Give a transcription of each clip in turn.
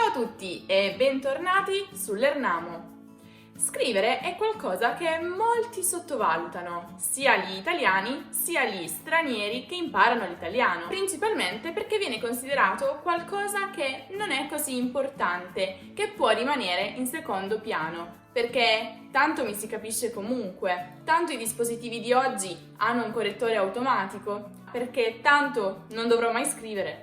Ciao a tutti e bentornati sull'Ernamo. Scrivere è qualcosa che molti sottovalutano, sia gli italiani sia gli stranieri che imparano l'italiano, principalmente perché viene considerato qualcosa che non è così importante, che può rimanere in secondo piano, perché tanto mi si capisce comunque, tanto i dispositivi di oggi hanno un correttore automatico, perché tanto non dovrò mai scrivere.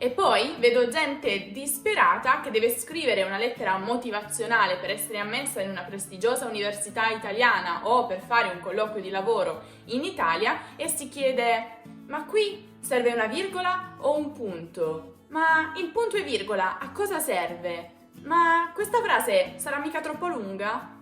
E poi vedo gente disperata che deve scrivere una lettera motivazionale per essere ammessa in una prestigiosa università italiana o per fare un colloquio di lavoro in Italia e si chiede: ma qui serve una virgola o un punto? Ma il punto e virgola a cosa serve? Ma questa frase sarà mica troppo lunga?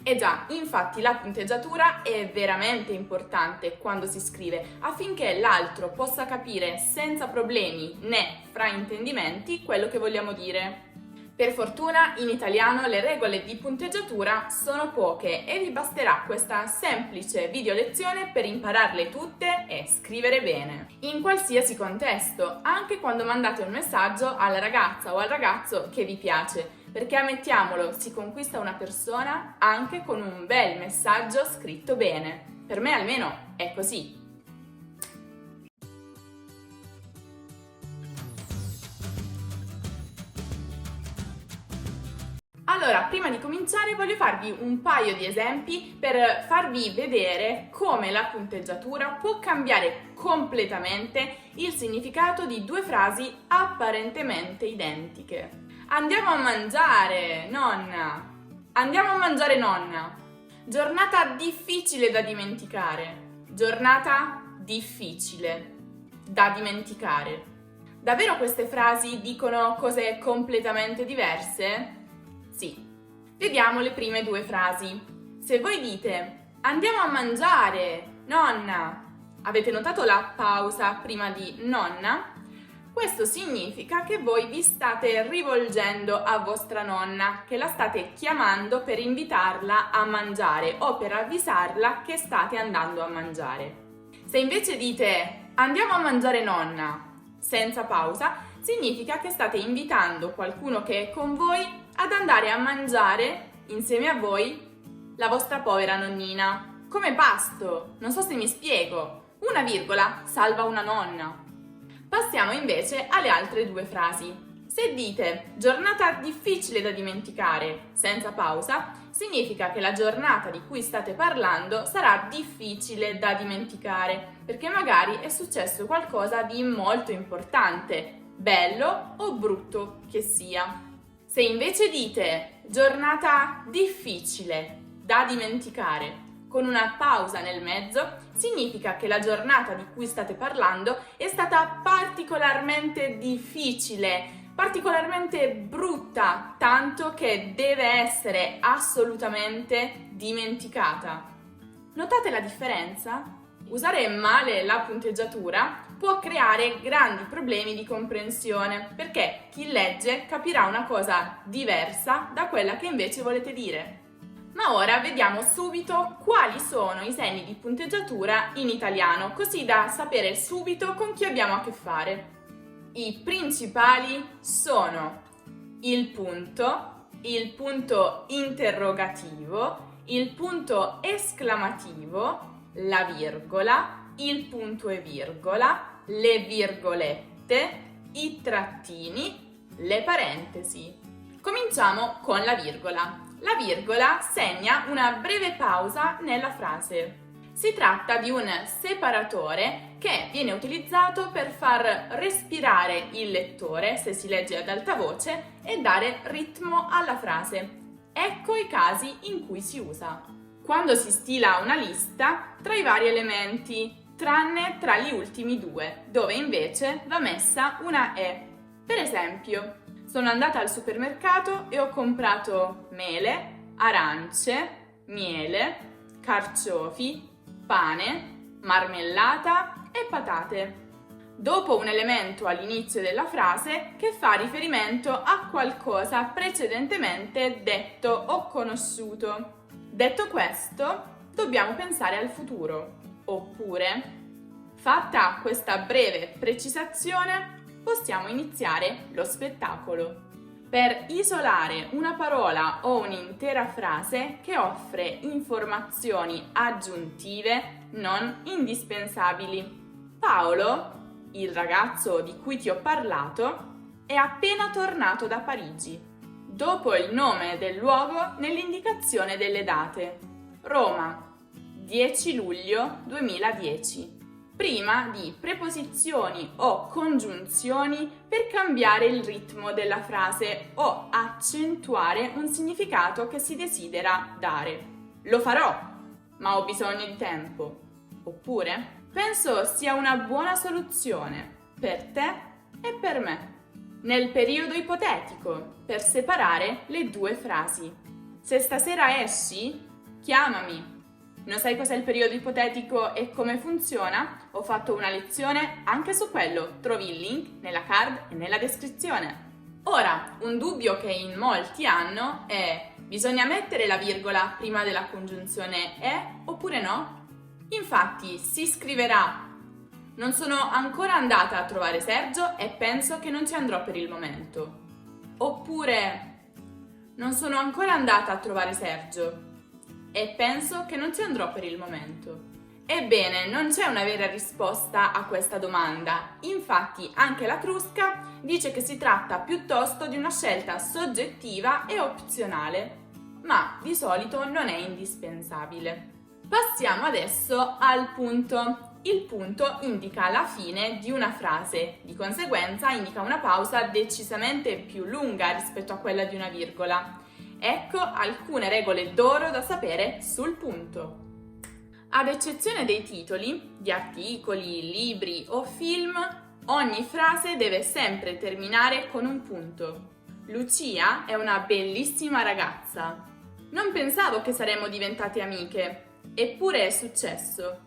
Eh già, infatti la punteggiatura è veramente importante quando si scrive affinché l'altro possa capire senza problemi né fraintendimenti quello che vogliamo dire. Per fortuna in italiano le regole di punteggiatura sono poche e vi basterà questa semplice video lezione per impararle tutte e scrivere bene. In qualsiasi contesto, anche quando mandate un messaggio alla ragazza o al ragazzo che vi piace. Perché ammettiamolo, si conquista una persona anche con un bel messaggio scritto bene. Per me almeno è così. Allora, prima di cominciare voglio farvi un paio di esempi per farvi vedere come la punteggiatura può cambiare completamente il significato di due frasi apparentemente identiche. Andiamo a mangiare, nonna. Andiamo a mangiare, nonna. Giornata difficile da dimenticare. Giornata difficile da dimenticare. Davvero queste frasi dicono cose completamente diverse? Sì. Vediamo le prime due frasi. Se voi dite andiamo a mangiare, nonna, avete notato la pausa prima di nonna? Questo significa che voi vi state rivolgendo a vostra nonna, che la state chiamando per invitarla a mangiare o per avvisarla che state andando a mangiare. Se invece dite andiamo a mangiare, nonna, senza pausa, significa che state invitando qualcuno che è con voi ad andare a mangiare insieme a voi la vostra povera nonnina. Come pasto, non so se mi spiego. Una virgola salva una nonna. Passiamo invece alle altre due frasi. Se dite giornata difficile da dimenticare senza pausa, significa che la giornata di cui state parlando sarà difficile da dimenticare, perché magari è successo qualcosa di molto importante, bello o brutto che sia. Se invece dite giornata difficile da dimenticare con una pausa nel mezzo, significa che la giornata di cui state parlando è stata particolarmente difficile, particolarmente brutta, tanto che deve essere assolutamente dimenticata. Notate la differenza? Usare male la punteggiatura può creare grandi problemi di comprensione, perché chi legge capirà una cosa diversa da quella che invece volete dire. Ma ora vediamo subito quali sono i segni di punteggiatura in italiano, così da sapere subito con chi abbiamo a che fare. I principali sono il punto interrogativo, il punto esclamativo, la virgola, il punto e virgola, le virgolette, i trattini, le parentesi. Cominciamo con la virgola. La virgola segna una breve pausa nella frase. Si tratta di un separatore che viene utilizzato per far respirare il lettore se si legge ad alta voce e dare ritmo alla frase. Ecco i casi in cui si usa. Quando si stila una lista tra i vari elementi, tranne tra gli ultimi due, dove invece va messa una E. Per esempio, sono andata al supermercato e ho comprato mele, arance, miele, carciofi, pane, marmellata e patate. Dopo un elemento all'inizio della frase che fa riferimento a qualcosa precedentemente detto o conosciuto. Detto questo, dobbiamo pensare al futuro, oppure, fatta questa breve precisazione, possiamo iniziare lo spettacolo. per isolare una parola o un'intera frase che offre informazioni aggiuntive non indispensabili. Paolo, il ragazzo di cui ti ho parlato, è appena tornato da Parigi, dopo il nome del luogo nell'indicazione delle date. Roma, 10 luglio 2010. Prima di preposizioni o congiunzioni per cambiare il ritmo della frase o accentuare un significato che si desidera dare. Lo farò, ma ho bisogno di tempo. Oppure, penso sia una buona soluzione per te e per me. Nel periodo ipotetico, per separare le due frasi. Se stasera esci, chiamami. Non sai cos'è il periodo ipotetico e come funziona? Ho fatto una lezione anche su quello, trovi il link nella card e nella descrizione. Ora, un dubbio che in molti hanno è: bisogna mettere la virgola prima della congiunzione e oppure no? Infatti si scriverà: non sono ancora andata a trovare Sergio e penso che non ci andrò per il momento. Oppure: non sono ancora andata a trovare Sergio e penso che non ci andrò per il momento. Ebbene, non c'è una vera risposta a questa domanda. Infatti, anche la Crusca dice che si tratta piuttosto di una scelta soggettiva e opzionale, ma di solito non è indispensabile. Passiamo adesso al punto. Il punto indica la fine di una frase, di conseguenza indica una pausa decisamente più lunga rispetto a quella di una virgola. Ecco alcune regole d'oro da sapere sul punto. Ad eccezione dei titoli, di articoli, libri o film, ogni frase deve sempre terminare con un punto. Lucia è una bellissima ragazza. Non pensavo che saremmo diventate amiche, eppure è successo.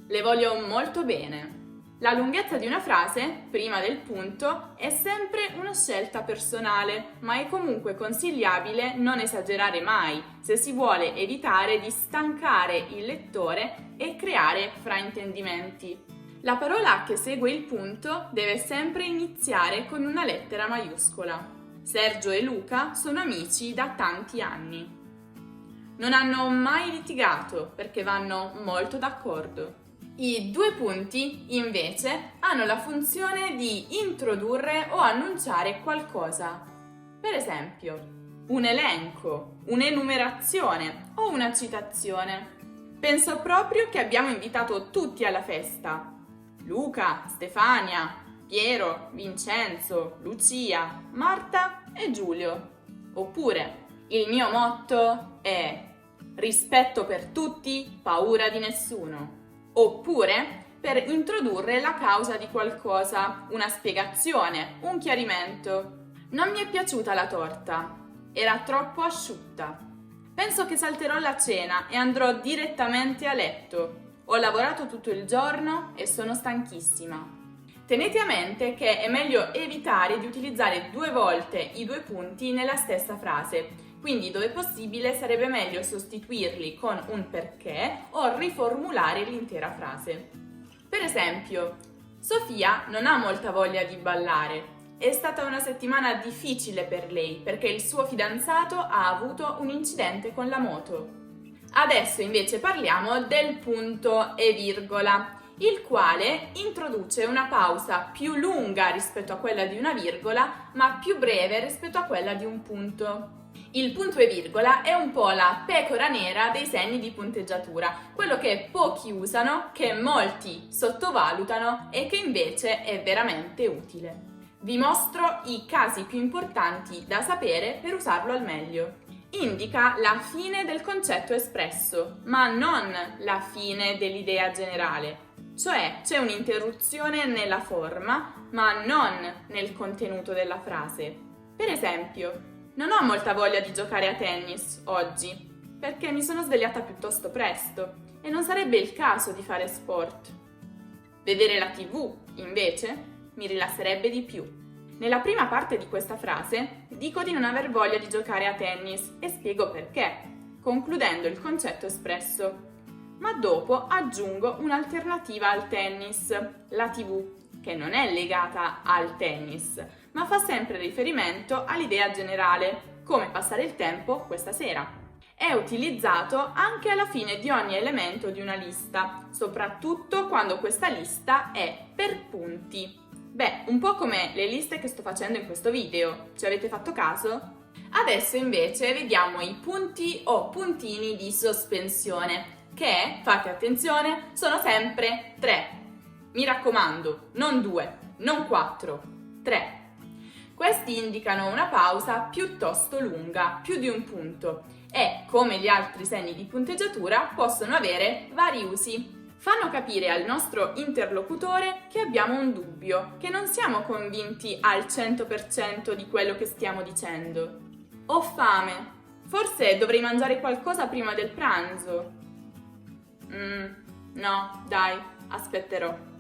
Le voglio molto bene. La lunghezza di una frase, prima del punto, è sempre una scelta personale, ma è comunque consigliabile non esagerare mai se si vuole evitare di stancare il lettore e creare fraintendimenti. La parola che segue il punto deve sempre iniziare con una lettera maiuscola. Sergio e Luca sono amici da tanti anni. Non hanno mai litigato perché vanno molto d'accordo. I due punti, invece, hanno la funzione di introdurre o annunciare qualcosa. Per esempio, un elenco, un'enumerazione o una citazione. Penso proprio che abbiamo invitato tutti alla festa. Luca, Stefania, Piero, Vincenzo, Lucia, Marta e Giulio. Oppure, il mio motto è: rispetto per tutti, paura di nessuno. Oppure per introdurre la causa di qualcosa, una spiegazione, un chiarimento. Non mi è piaciuta la torta, era troppo asciutta. Penso che salterò la cena e andrò direttamente a letto. Ho lavorato tutto il giorno e sono stanchissima. Tenete a mente che è meglio evitare di utilizzare 2 volte i 2 punti nella stessa frase. Quindi, dove possibile, sarebbe meglio sostituirli con un perché o riformulare l'intera frase. Per esempio, Sofia non ha molta voglia di ballare. È stata una settimana difficile per lei perché il suo fidanzato ha avuto un incidente con la moto. Adesso invece parliamo del punto e virgola, il quale introduce una pausa più lunga rispetto a quella di una virgola, ma più breve rispetto a quella di un punto. Il punto e virgola è un po' la pecora nera dei segni di punteggiatura, quello che pochi usano, che molti sottovalutano e che invece è veramente utile. Vi mostro i casi più importanti da sapere per usarlo al meglio. Indica la fine del concetto espresso, ma non la fine dell'idea generale. Cioè c'è un'interruzione nella forma, ma non nel contenuto della frase. Per esempio, non ho molta voglia di giocare a tennis oggi, perché mi sono svegliata piuttosto presto e non sarebbe il caso di fare sport. Vedere la TV, invece, mi rilasserebbe di più. Nella prima parte di questa frase dico di non aver voglia di giocare a tennis e spiego perché, concludendo il concetto espresso. Ma dopo aggiungo un'alternativa al tennis, la TV, che non è legata al tennis, ma fa sempre riferimento all'idea generale, come passare il tempo questa sera. È utilizzato anche alla fine di ogni elemento di una lista, soprattutto quando questa lista è per punti. Beh, un po' come le liste che sto facendo in questo video, ci avete fatto caso? Adesso invece vediamo i punti o puntini di sospensione, che, fate attenzione, sono sempre 3. Mi raccomando, non 2, non 4, 3. Questi indicano una pausa piuttosto lunga, più di un punto, e, come gli altri segni di punteggiatura, possono avere vari usi. Fanno capire al nostro interlocutore che abbiamo un dubbio, che non siamo convinti al 100% di quello che stiamo dicendo. Ho fame. Forse dovrei mangiare qualcosa prima del pranzo. No, dai, aspetterò.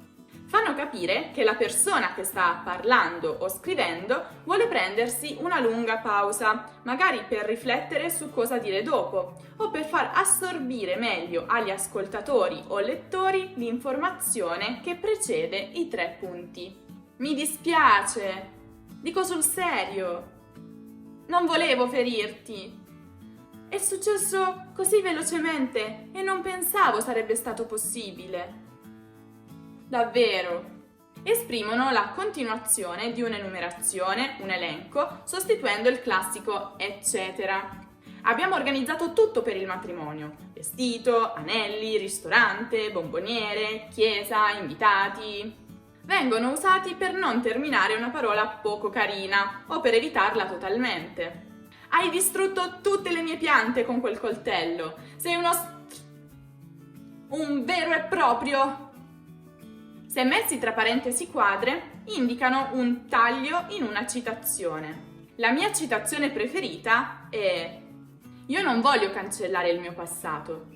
Fanno capire che la persona che sta parlando o scrivendo vuole prendersi una lunga pausa, magari per riflettere su cosa dire dopo o per far assorbire meglio agli ascoltatori o lettori l'informazione che precede i 3 punti. Mi dispiace, dico sul serio, non volevo ferirti. È successo così velocemente e non pensavo sarebbe stato possibile. Davvero. Esprimono la continuazione di un'enumerazione, un elenco, sostituendo il classico eccetera. Abbiamo organizzato tutto per il matrimonio: vestito, anelli, ristorante, bomboniere, chiesa, invitati. Vengono usati per non terminare una parola poco carina o per evitarla totalmente. Hai distrutto tutte le mie piante con quel coltello. Sei un vero e proprio... Se messi tra parentesi quadre, indicano un taglio in una citazione. La mia citazione preferita è: io non voglio cancellare il mio passato,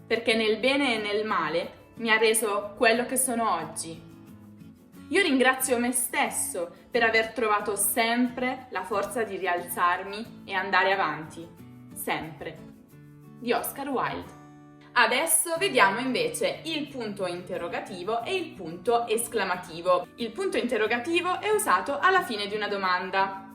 perché nel bene e nel male mi ha reso quello che sono oggi. Io ringrazio me stesso per aver trovato sempre la forza di rialzarmi e andare avanti. Sempre. Di Oscar Wilde. Adesso vediamo invece il punto interrogativo e il punto esclamativo. Il punto interrogativo è usato alla fine di una domanda.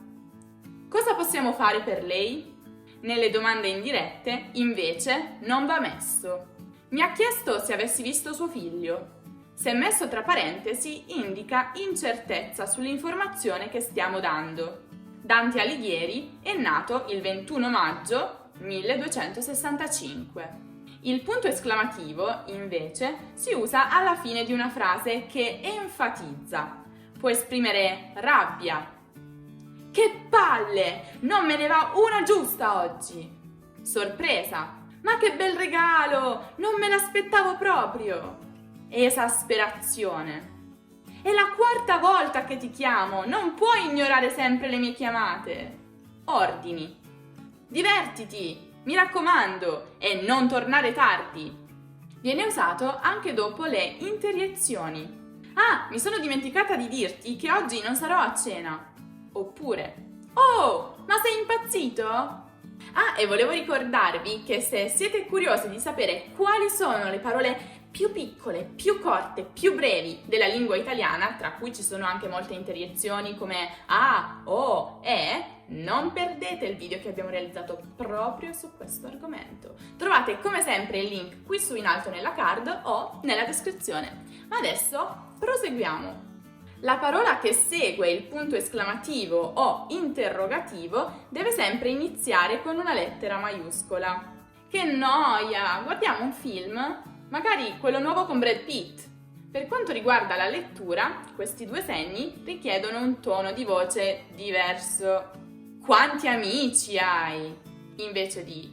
Cosa possiamo fare per lei? Nelle domande indirette, invece, non va messo. Mi ha chiesto se avessi visto suo figlio. Se messo tra parentesi, indica incertezza sull'informazione che stiamo dando. Dante Alighieri è nato il 21 maggio 1265. Il punto esclamativo, invece, si usa alla fine di una frase che enfatizza. Può esprimere rabbia. Che palle! Non me ne va una giusta oggi! Sorpresa! Ma che bel regalo! Non me l'aspettavo proprio! Esasperazione. È la 4ª volta che ti chiamo, non puoi ignorare sempre le mie chiamate. Ordini. Divertiti! Mi raccomando, e non tornare tardi. Viene usato anche dopo le interiezioni. Ah, mi sono dimenticata di dirti che oggi non sarò a cena. Oppure, oh, ma sei impazzito? Ah, e volevo ricordarvi che se siete curiosi di sapere quali sono le parole più piccole, più corte, più brevi della lingua italiana, tra cui ci sono anche molte interiezioni come a, o, e, non perdete il video che abbiamo realizzato proprio su questo argomento. Trovate come sempre il link qui su in alto nella card o nella descrizione. Ma adesso proseguiamo. La parola che segue il punto esclamativo o interrogativo deve sempre iniziare con una lettera maiuscola. Che noia! Guardiamo un film? Magari quello nuovo con Brad Pitt. Per quanto riguarda la lettura, questi 2 segni richiedono un tono di voce diverso. Quanti amici hai? Invece di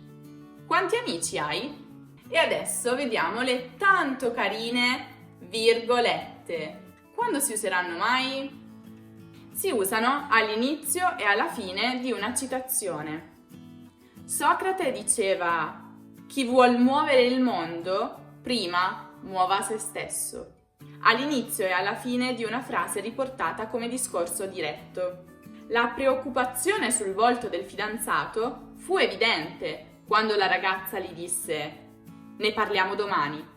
quanti amici hai? E adesso vediamo le tanto carine virgolette. Quando si useranno mai? Si usano all'inizio e alla fine di una citazione. Socrate diceva: chi vuol muovere il mondo, prima muova se stesso. All'inizio e alla fine di una frase riportata come discorso diretto. La preoccupazione sul volto del fidanzato fu evidente quando la ragazza gli disse: ne parliamo domani.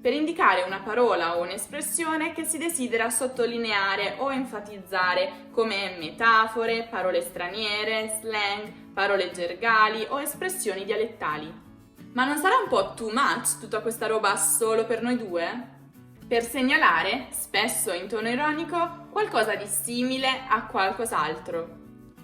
per indicare una parola o un'espressione che si desidera sottolineare o enfatizzare, come metafore, parole straniere, slang, parole gergali o espressioni dialettali. Ma non sarà un po' too much tutta questa roba solo per noi due? Per segnalare, spesso in tono ironico, qualcosa di simile a qualcos'altro.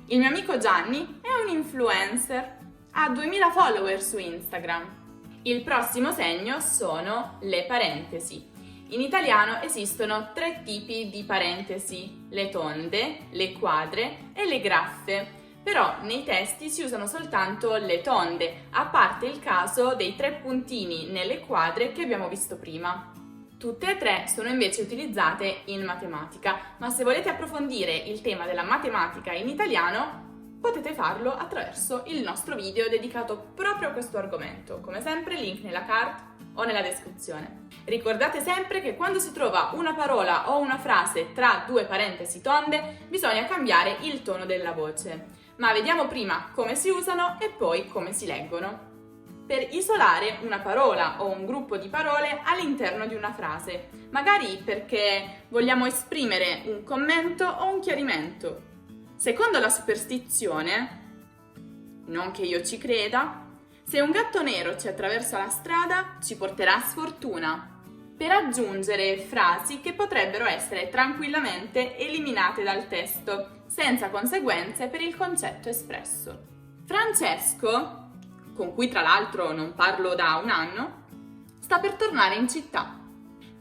Il mio amico Gianni è un influencer, ha 2000 follower su Instagram. Il prossimo segno sono le parentesi. In italiano esistono 3 tipi di parentesi: le tonde, le quadre e le graffe. Però nei testi si usano soltanto le tonde, a parte il caso dei 3 puntini nelle quadre che abbiamo visto prima. Tutte e 3 sono invece utilizzate in matematica, ma se volete approfondire il tema della matematica in italiano, potete farlo attraverso il nostro video dedicato proprio a questo argomento. Come sempre, link nella card o nella descrizione. Ricordate sempre che quando si trova una parola o una frase tra 2 parentesi tonde, bisogna cambiare il tono della voce. Ma vediamo prima come si usano e poi come si leggono. Per isolare una parola o un gruppo di parole all'interno di una frase, magari perché vogliamo esprimere un commento o un chiarimento. Secondo la superstizione, non che io ci creda, se un gatto nero ci attraversa la strada, ci porterà sfortuna, per aggiungere frasi che potrebbero essere tranquillamente eliminate dal testo, senza conseguenze per il concetto espresso. Francesco, con cui tra l'altro non parlo da un anno, sta per tornare in città.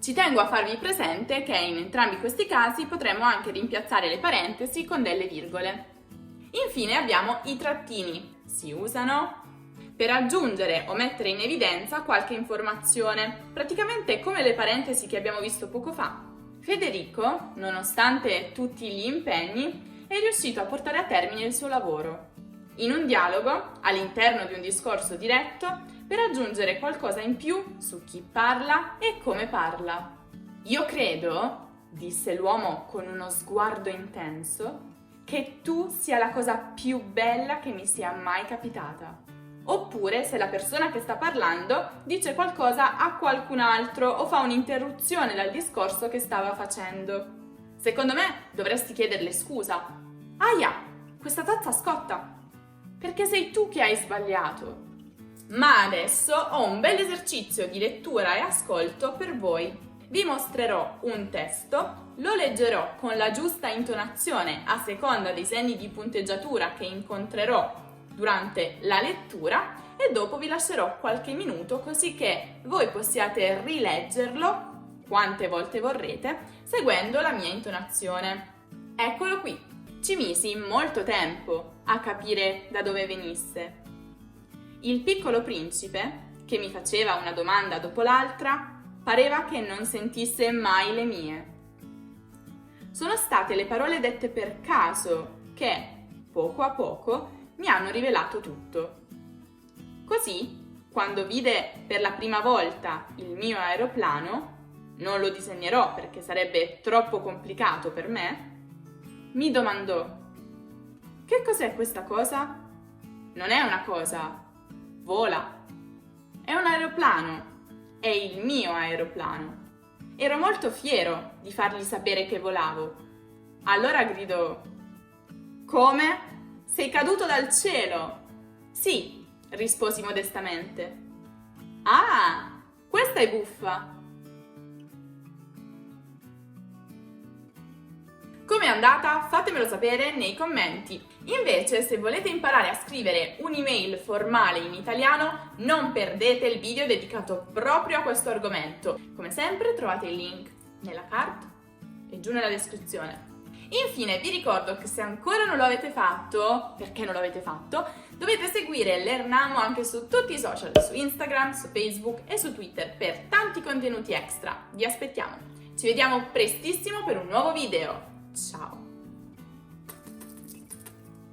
Ci tengo a farvi presente che in entrambi questi casi potremo anche rimpiazzare le parentesi con delle virgole. Infine abbiamo i trattini. Si usano per aggiungere o mettere in evidenza qualche informazione, praticamente come le parentesi che abbiamo visto poco fa. Federico, nonostante tutti gli impegni, è riuscito a portare a termine il suo lavoro. In un dialogo, all'interno di un discorso diretto, per aggiungere qualcosa in più su chi parla e come parla. Io credo, disse l'uomo con uno sguardo intenso, che tu sia la cosa più bella che mi sia mai capitata. Oppure se la persona che sta parlando dice qualcosa a qualcun altro o fa un'interruzione dal discorso che stava facendo. Secondo me dovresti chiederle scusa. Aia, questa tazza scotta! Perché sei tu che hai sbagliato. Ma adesso ho un bel esercizio di lettura e ascolto per voi. Vi mostrerò un testo, lo leggerò con la giusta intonazione a seconda dei segni di punteggiatura che incontrerò durante la lettura e dopo vi lascerò qualche minuto così che voi possiate rileggerlo quante volte vorrete seguendo la mia intonazione. Eccolo qui. Ci misi molto tempo a capire da dove venisse. Il piccolo principe, che mi faceva una domanda dopo l'altra, pareva che non sentisse mai le mie. Sono state le parole dette per caso che, poco a poco, mi hanno rivelato tutto. Così, quando vide per la prima volta il mio aeroplano, non lo disegnerò perché sarebbe troppo complicato per me, mi domandò: che cos'è questa cosa? Non è una cosa, vola. È un aeroplano, è il mio aeroplano. Ero molto fiero di fargli sapere che volavo. Allora gridò: come? Sei caduto dal cielo? Sì, risposi modestamente. Ah, questa è buffa. Com'è andata? Fatemelo sapere nei commenti. Invece, se volete imparare a scrivere un'email formale in italiano, non perdete il video dedicato proprio a questo argomento. Come sempre trovate il link nella card e giù nella descrizione. Infine vi ricordo che se ancora non lo avete fatto, perché non lo avete fatto, dovete seguire Learnamo anche su tutti i social, su Instagram, su Facebook e su Twitter per tanti contenuti extra. Vi aspettiamo. Ci vediamo prestissimo per un nuovo video. Ciao!